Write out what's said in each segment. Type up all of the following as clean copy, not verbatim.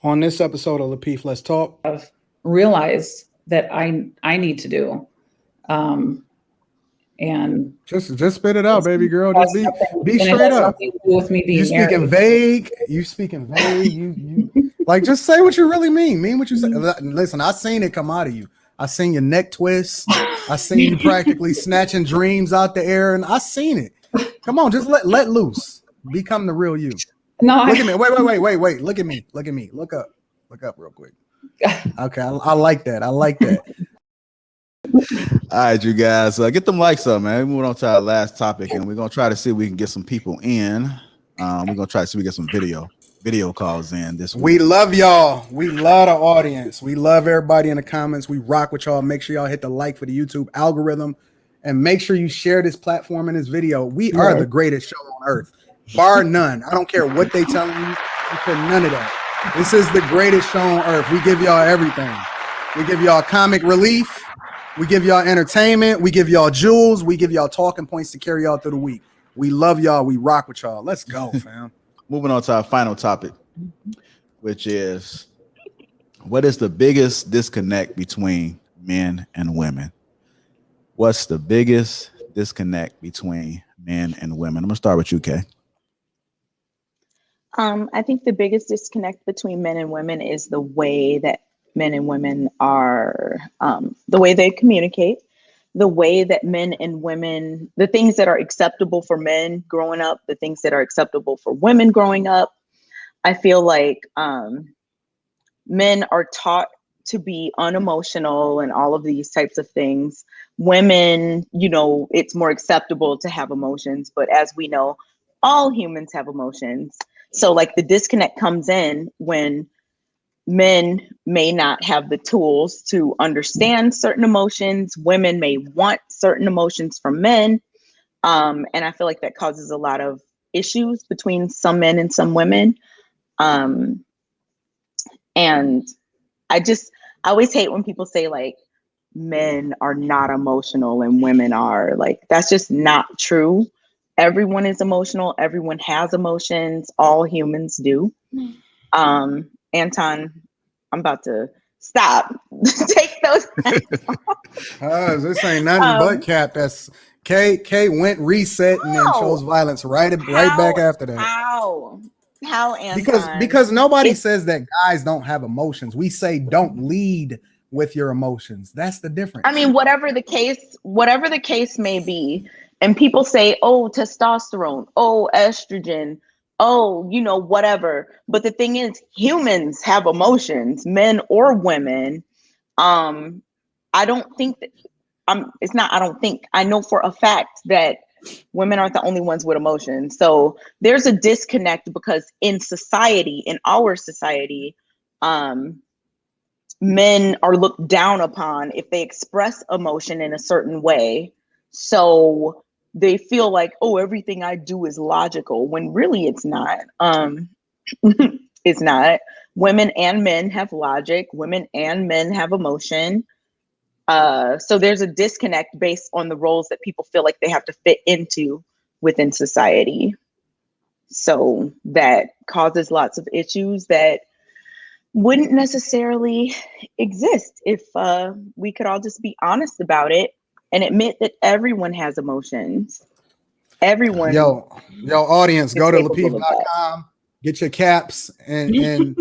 On this episode of Lapeef, Let's Talk. I've realized that I need to do. And just spit it out, baby girl. Just be straight up. With me being you speaking vague. You speaking vague. You like just say what you really mean. Mean what you say. Listen, I seen it come out of you. I seen your neck twist. I seen you practically snatching dreams out the air, and I seen it. Come on, just let loose. Become the real you. No, look at me. Wait. Look at me. Look up real quick. Okay, I like that. All right, you guys, get them likes up, man. Moving on to our last topic, and we're gonna try to see if we can get some people in. We're gonna try to see if we get some video calls in this week. We love y'all. We love the audience. We love everybody in the comments. We rock with y'all. Make sure y'all hit the like for the YouTube algorithm, and make sure you share this platform and this video. We are the greatest show on earth, bar none. I don't care what they telling you. I care none of that. This is the greatest show on earth. We give y'all everything. We give y'all comic relief. We give y'all entertainment. We give y'all jewels. We give y'all talking points to carry y'all through the week. We love y'all. We rock with y'all. Let's go, fam. Moving on to our final topic, which is what is the biggest disconnect between men and women? What's the biggest disconnect between men and women? I'm gonna start with you, Kay. I think the biggest disconnect between men and women is the way that men and women are, the way they communicate, the way that men and women, the things that are acceptable for men growing up, the things that are acceptable for women growing up. I feel like men are taught to be unemotional and all of these types of things. Women, it's more acceptable to have emotions, but as we know, all humans have emotions. So like the disconnect comes in when men may not have the tools to understand certain emotions. Women may want certain emotions from men. And I feel like that causes a lot of issues between some men and some women. And I always hate when people say like men are not emotional and women are. Like, that's just not true. Everyone is emotional. Everyone has emotions. All humans do. Anton, I'm about to stop. Take those. This ain't nothing but Cap. That's K went reset and then chose violence right back after that. How, Anton? Because nobody says that guys don't have emotions. We say don't lead with your emotions. That's the difference. I mean, whatever the case may be, and people say, "Oh, testosterone, oh, estrogen." Oh, whatever. But the thing is, humans have emotions, men or women. I don't think that I know for a fact that women aren't the only ones with emotions. So there's a disconnect because in our society, men are looked down upon if they express emotion in a certain way. So they feel like, oh, everything I do is logical, when really it's not. It's not. Women and men have logic. Women and men have emotion. So there's a disconnect based on the roles that people feel like they have to fit into within society. So that causes lots of issues that wouldn't necessarily exist if we could all just be honest about it and admit that everyone has emotions. Everyone. Yo, audience, go to Lapeef.com, get your caps in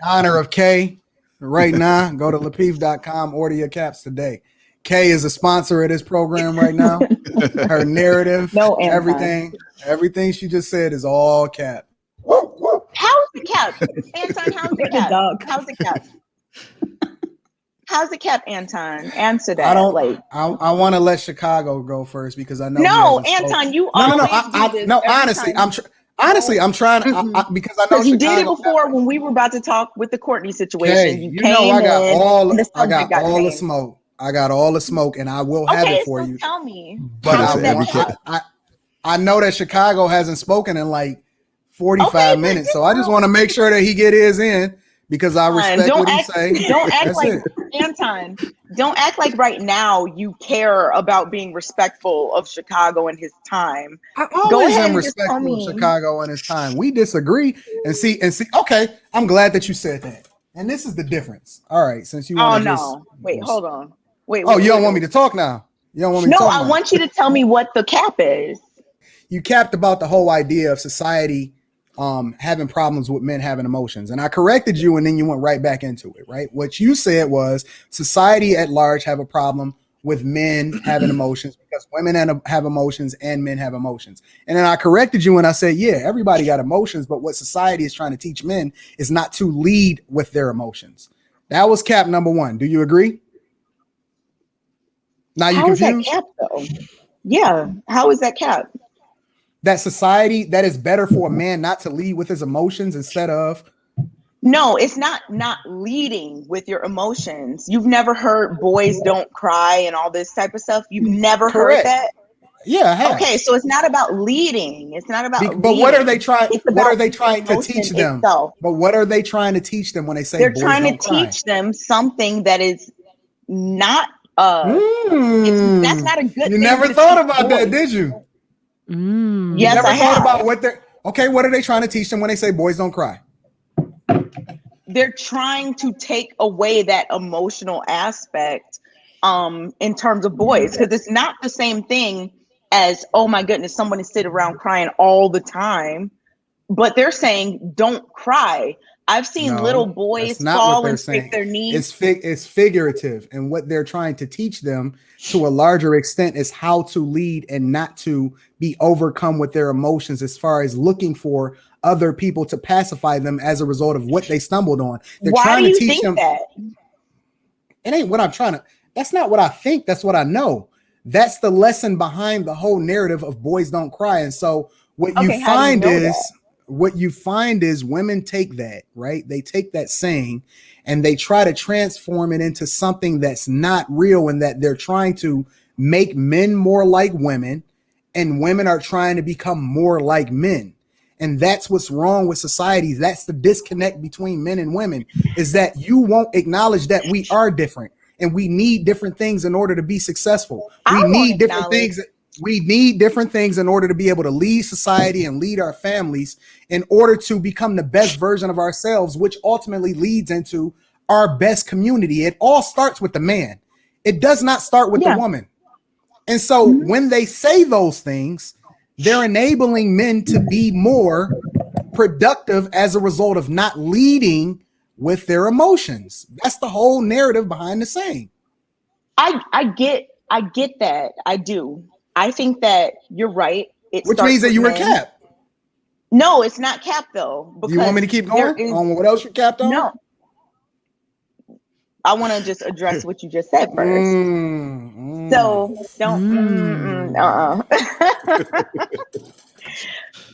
honor of Kay right now. Go to Lapeef.com, order your caps today. Kay is a sponsor of this program right now. Her narrative, everything she just said is all cap. How's the cap? Anton, how's the cap? How's the cap? How's the cap, Anton? Answer that. I want to let Chicago go first because I know. No, Anton, you always do this. No, honestly, I'm trying to because I know you did it before when we were about to talk with the Courtney situation. Hey, you know I got all the smoke. I got all the smoke, and I will have it for you. Tell me, but I know that Chicago hasn't spoken in like 45 minutes, so I just want to make sure that he get his in because I respect Don't what he act, say. don't act That's like it. Anton. Don't act like right now you care about being respectful of Chicago and his time. I Go always ahead am and just tell respectful of me. Chicago and its time. We disagree and see. Okay, I'm glad that you said that. And this is the difference. All right, since you Oh want to no! Wait, hold on. Wait. Oh, you don't want me to talk now? You don't want me to No, talk I now? want you to tell me what the cap is. You capped about the whole idea of society having problems with men having emotions. And I corrected you, and then you went right back into it, right? What you said was society at large have a problem with men having emotions because women have emotions and men have emotions. And then I corrected you and I said, yeah, everybody got emotions, but what society is trying to teach men is not to lead with their emotions. That was cap number one. Do you agree? Now you How is that confused? cap though? Yeah. How is that cap? That society that is better for a man not to lead with his emotions instead of No, it's not leading with your emotions. You've never heard boys don't cry and all this type of stuff. You've never heard correct. that. Yeah, I have. Okay, so it's not about leading. It's not about but leading. what are they trying? What are they trying to emotion teach them? itself. But what are they trying to teach them when they say They're boys trying to don't cry? teach them something that is not that's not a good You thing never to thought teach about that, boys. did you? Yes, Never I thought have. about what they're okay. What are they trying to teach them when they say boys don't cry? They're trying to take away that emotional aspect in terms of boys, because it's not the same thing as, oh my goodness, someone is sitting around crying all the time, but they're saying don't cry. I've seen little No, that's boys not what fall they're and scrape saying. their knees. It's figurative, and what they're trying to teach them to a larger extent is how to lead and not to be overcome with their emotions, as far as looking for other people to pacify them as a result of what they stumbled on. They're Why trying do to you teach think them. that? It ain't what I'm trying to. That's not what I think. That's what I know. That's the lesson behind the whole narrative of boys don't cry. And so what you Okay, how do you find know is that? what you find is women take that, right? They take that saying and they try to transform it into something that's not real, and that they're trying to make men more like women, and women are trying to become more like men. And that's what's wrong with society. That's the disconnect between men and women, is that you won't acknowledge that we are different and we need different things in order to be successful. I We won't need different acknowledge. things. We need different things in order to be able to lead society and lead our families, in order to become the best version of ourselves, which ultimately leads into our best community. It all starts with the man. It does not start with the Yeah. woman. And so when they say those things, they're enabling men to be more productive as a result of not leading with their emotions. That's the whole narrative behind the saying. I get that. I do. I think that you're right. It Which starts means that with you were men. capped. No, it's not capped though. Do you want me to keep there going is on what else you capped on? no. I want to just address what you just said first. So don't.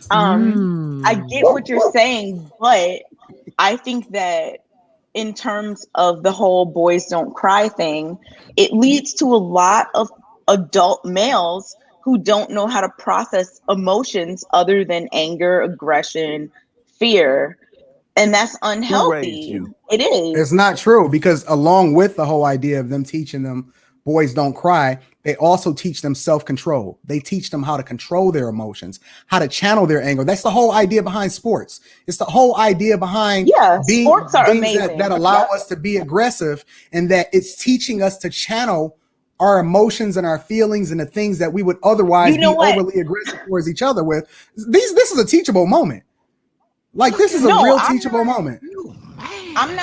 I get what you're saying, but I think that in terms of the whole boys don't cry thing, it leads to a lot of adult males who don't know how to process emotions other than anger, aggression, fear. And that's Who raised unhealthy. you? It is. It's not true, because along with the whole idea of them teaching them boys don't cry, they also teach them self-control. They teach them how to control their emotions, how to channel their anger. That's the whole idea behind sports. It's the whole idea behind Yeah, being sports are things amazing. that allow Yep. us to be aggressive, and that it's teaching us to channel our emotions and our feelings and the things that we would otherwise You know be what? overly aggressive towards each other with. This is a teachable moment. Like, this is a No, real I'm teachable not. moment. I'm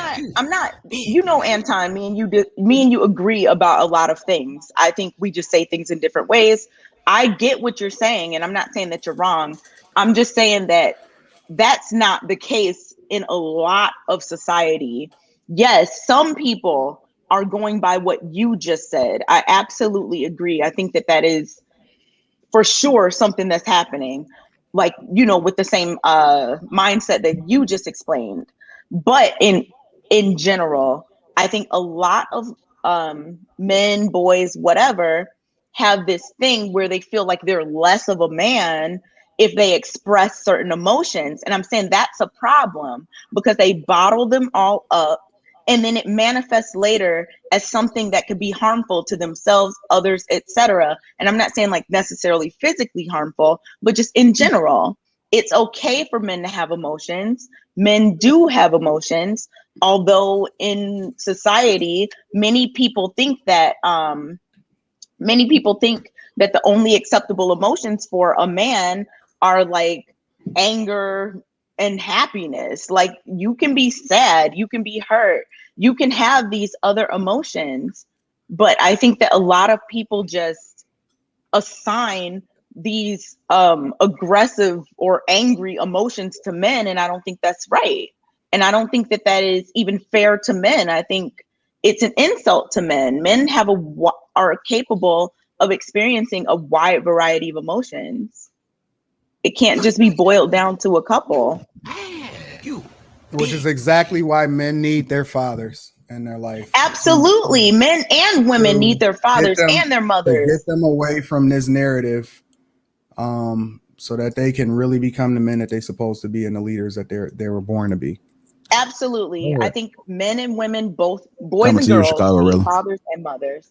not, you know, Anton, me and you agree about a lot of things. I think we just say things in different ways. I get what you're saying, and I'm not saying that you're wrong. I'm just saying that that's not the case in a lot of society. Yes, some people are going by what you just said. I absolutely agree. I think that that is for sure something that's happening, like, you know, with the same mindset that you just explained. But in general, I think a lot of men, boys, whatever, have this thing where they feel like they're less of a man if they express certain emotions. And I'm saying that's a problem because they bottle them all up, and then it manifests later as something that could be harmful to themselves, others, etc. And I'm not saying like necessarily physically harmful, but just in general. It's okay for men to have emotions. Men do have emotions, although in society, many people think that the only acceptable emotions for a man are like anger and happiness. Like, you can be sad, you can be hurt, you can have these other emotions. But I think that a lot of people just assign these aggressive or angry emotions to men, and I don't think that's right. And I don't think that that is even fair to men. I think it's an insult to men. Men are capable of experiencing a wide variety of emotions. It can't just be boiled down to a couple. Which is exactly why men need their fathers in their life. Absolutely. Men and women need their fathers and their to mothers. get them away from this narrative, so that they can really become the men that they're supposed to be and the leaders that they were born to be. Absolutely. Yeah. I think men and women, both boys Coming and to you, girls, Chicago need Rilla. fathers and mothers.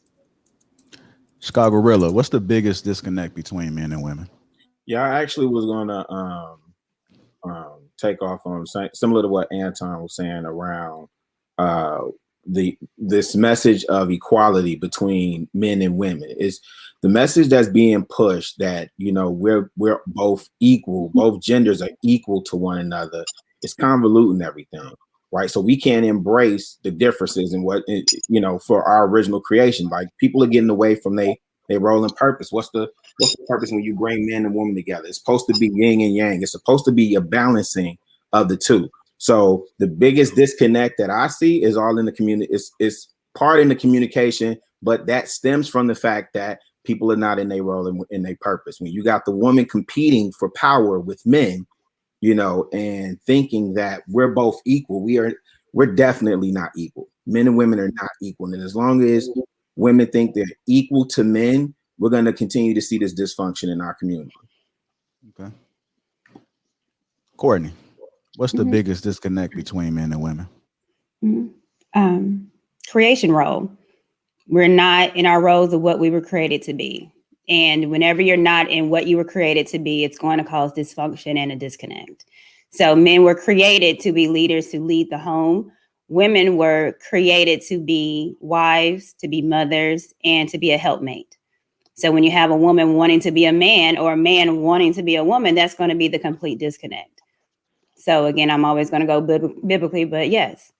Chicago Rilla, what's the biggest disconnect between men and women? Yeah, I actually was gonna take off on similar to what Anton was saying around this message of equality between men and women. Is the message that's being pushed that, you know, we're both equal, both genders are equal to one another. It's convoluting everything, right? So we can't embrace the differences in what, you know, for our original creation. Like, people are getting away from they role and purpose. What's the purpose when you bring men and women together? It's supposed to be yin and yang. It's supposed to be a balancing of the two. So the biggest disconnect that I see is all in the community. It's part in the communication, but that stems from the fact that people are not in their role and in their purpose. When you got the woman competing for power with men, you know, and thinking that we're both equal, we're definitely not equal. Men and women are not equal. And as long as women think they're equal to men, we're going to continue to see this dysfunction in our community. Okay. Courtney, what's the biggest disconnect between men and women? Creation role. We're not in our roles of what we were created to be. And whenever you're not in what you were created to be, it's going to cause dysfunction and a disconnect. So men were created to be leaders, to lead the home. Women were created to be wives, to be mothers, and to be a helpmate. So when you have a woman wanting to be a man or a man wanting to be a woman, that's going to be the complete disconnect. So again, I'm always going to go biblically, but yes,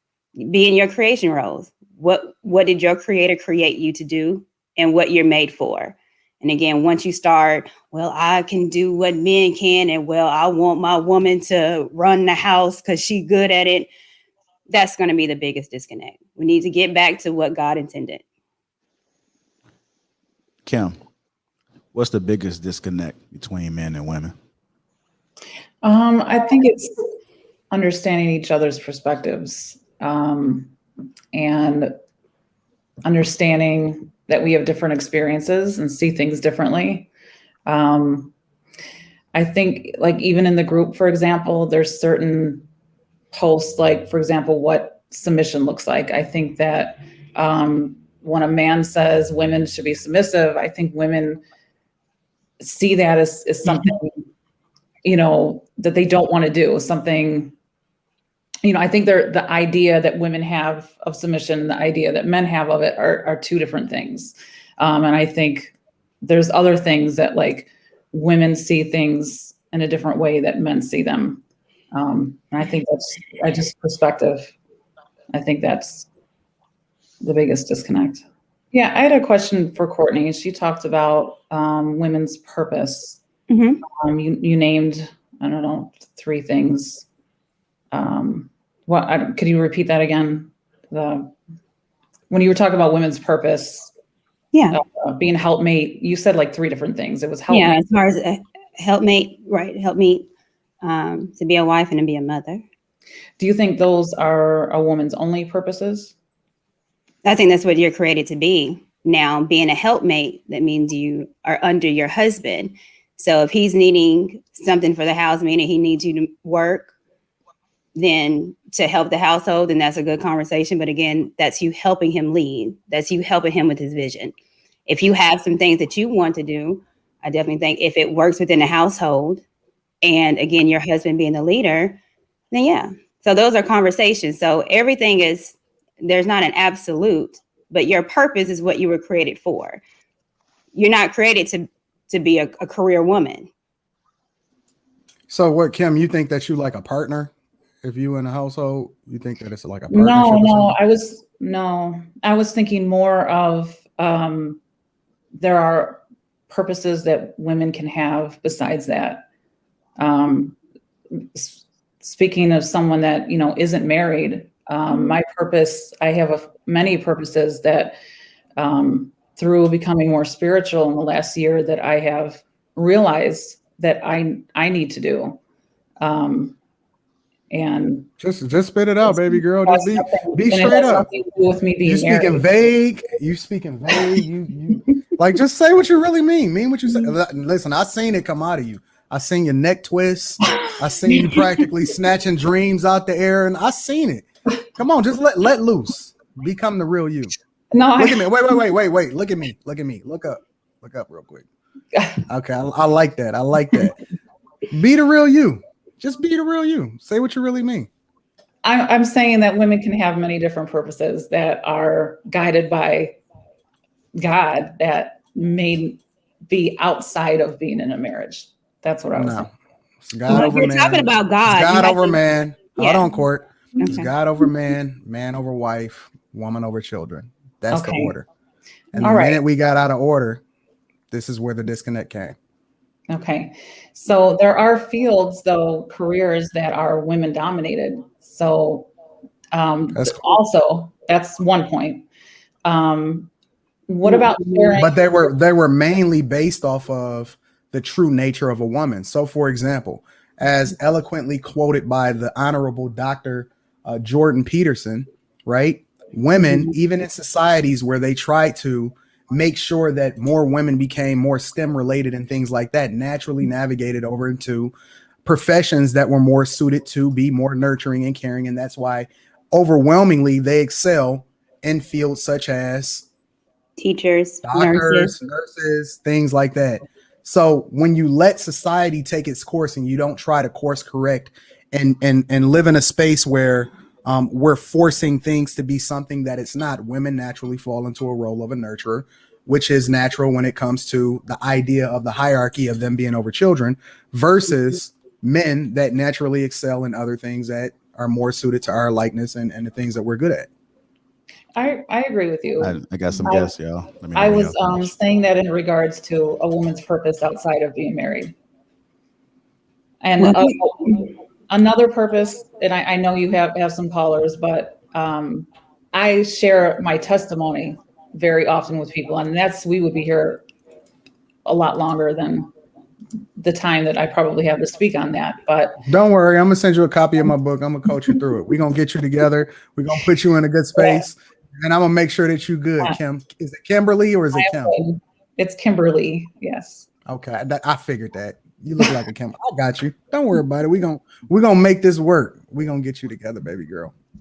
be in your creation roles. What did your creator create you to do and what you're made for? And again, once you start, well, I can do what men can, and well, I want my woman to run the house because she's good at it. That's going to be the biggest disconnect. We need to get back to what God intended. Kim, what's the biggest disconnect between men and women? I think it's understanding each other's perspectives, and understanding that we have different experiences and see things differently. I think, like, even in the group, for example, there's certain posts, like, for example, what submission looks like. I think that when a man says women should be submissive, I think women see that as something, you know, that they don't want to do, something, you know. I think the idea that women have of submission, the idea that men have of it are two different things. And I think there's other things that, like, women see things in a different way that men see them. And I think that's just perspective. I think that's the biggest disconnect. Yeah, I had a question for Courtney. She talked about women's purpose. Mm-hmm. You named, I don't know, 3 things. Could you repeat that again? When you were talking about women's purpose, Yeah. Being helpmate, you said like 3 different things. It was helpmate. Yeah, as far as a helpmate, right? Helpmate, to be a wife and to be a mother. Do you think those are a woman's only purposes? I think that's what you're created to be. Now, being a helpmate, that means you are under your husband. So if he's needing something for the house, meaning he needs you to work, then to help the household, then that's a good conversation. But again, that's you helping him lead. That's you helping him with his vision. If you have some things that you want to do, I definitely think if it works within the household, and again, your husband being the leader, then yeah. So those are conversations. So everything is, there's not an absolute, but your purpose is what you were created for. You're not created to be a career woman. So what, Kim, you think that you like a partner? If you in a household, you think that it's like a partnership? I was thinking more of there are purposes that women can have besides that. Speaking of someone that, you know, isn't married, my purpose, I have many purposes that through becoming more spiritual in the last year that I have realized that I need to do. And just spit it out, baby girl. Just be straight up. With me being you speaking vague. You speaking vague. You like, just say what you really mean. Mean what you say. Listen, I seen it come out of you. I seen your neck twist. I seen you practically snatching dreams out the air, and I seen it. Come on, just let loose. Become the real you. No, look at me. Wait. Look at me. Look up real quick. Okay, I like that. I like that. Be the real you. Just be the real you. Say what you really mean. I'm saying that women can have many different purposes that are guided by God that may be outside of being in a marriage. That's what I was saying. It's God over man. Talking about God. It's God over man. Yeah. Hold on, Court. Okay. It's God over man, man over wife, woman over children. That's the order. And the minute we got out of order, this is where the disconnect came. Okay. So there are fields, though, careers that are women dominated. So that's cool. Also, that's one point. What about sharing? But they were mainly based off of the true nature of a woman. So, for example, as eloquently quoted by the Honorable Dr. Jordan Peterson, right? Women, even in societies where they try to make sure that more women became more STEM related and things like that, naturally navigated over into professions that were more suited to be more nurturing and caring. And that's why overwhelmingly they excel in fields such as teachers, doctors, nurses, things like that. So when you let society take its course and you don't try to course correct and live in a space where we're forcing things to be something that it's not, women naturally fall into a role of a nurturer, which is natural when it comes to the idea of the hierarchy of them being over children versus men that naturally excel in other things that are more suited to our likeness and the things that we're good at. I agree with you. I got some guests, y'all. I was saying that in regards to a woman's purpose outside of being married. And another purpose, and I know you have some callers, but I share my testimony very often with people, and we would be here a lot longer than the time that I probably have to speak on that. But don't worry, I'm gonna send you a copy of my book. I'm gonna coach you through it. We're gonna get you together. We're gonna put you in a good space, and I'm gonna make sure that you're good. Kim, is it Kimberly or is it Kim? It's Kimberly. Yes. Okay, I figured that. You look like a Kim. I got you. Don't worry about it. We're gonna make this work. We're gonna get you together, baby girl.